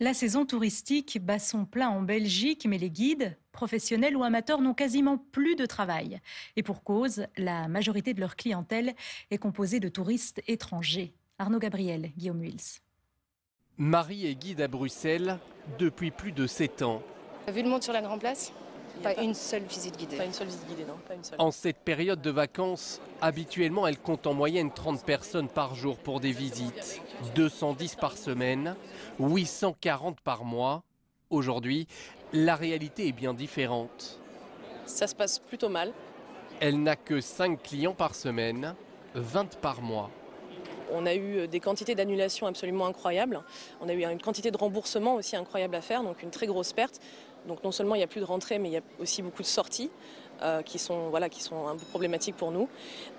La saison touristique bat son plein en Belgique, mais les guides, professionnels ou amateurs, n'ont quasiment plus de travail. Et pour cause, la majorité de leur clientèle est composée de touristes étrangers. Arnaud Gabriel, Guillaume Wils. Marie est guide à Bruxelles depuis plus de 7 ans. Vu le monde sur la Grand Place, pas une seule visite guidée. Pas une seule visite guidée, non, pas une seule. En cette période de vacances, habituellement, elle compte en moyenne 30 personnes par jour pour des visites. 210 par semaine, 840 par mois. Aujourd'hui, la réalité est bien différente. Ça se passe plutôt mal. Elle n'a que 5 clients par semaine, 20 par mois. On a eu des quantités d'annulations absolument incroyables. On a eu une quantité de remboursements aussi incroyable à faire, donc une très grosse perte. Donc non seulement il n'y a plus de rentrées, mais il y a aussi beaucoup de sorties qui sont un peu problématiques pour nous.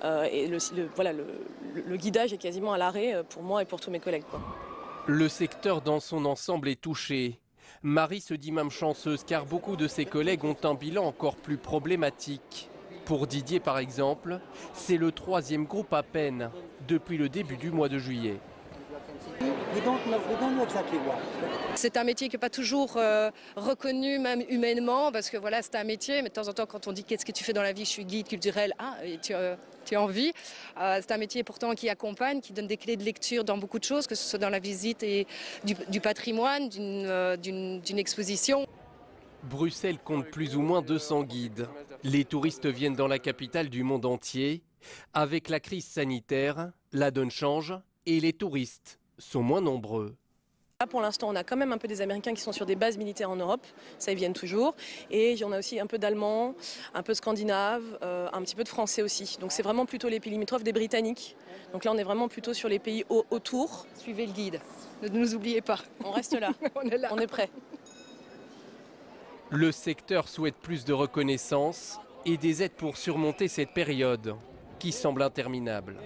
Et le guidage est quasiment à l'arrêt pour moi et pour tous mes collègues, quoi. Le secteur dans son ensemble est touché. Marie se dit même chanceuse car beaucoup de ses collègues ont un bilan encore plus problématique. Pour Didier par exemple, c'est le 3e groupe à peine depuis le début du mois de juillet. C'est un métier qui n'est pas toujours reconnu, même humainement, parce que voilà, c'est un métier, mais de temps en temps, quand on dit qu'est-ce que tu fais dans la vie, je suis guide culturel, et tu as envie. C'est un métier pourtant qui accompagne, qui donne des clés de lecture dans beaucoup de choses, que ce soit dans la visite et du patrimoine, d'une exposition. Bruxelles compte plus ou moins 200 guides. Les touristes viennent dans la capitale du monde entier. Avec la crise sanitaire, la donne change et les touristes sont moins nombreux. Là, pour l'instant, on a quand même un peu des Américains qui sont sur des bases militaires en Europe, ça ils viennent toujours. Et on a aussi un peu d'Allemands, un peu de Scandinaves, un petit peu de Français aussi. Donc c'est vraiment plutôt les pays limitrophes des Britanniques. Donc là, on est vraiment plutôt sur les pays autour. Suivez le guide, ne nous oubliez pas. On reste là, On est là. on est prêts. Le secteur souhaite plus de reconnaissance et des aides pour surmonter cette période qui semble interminable.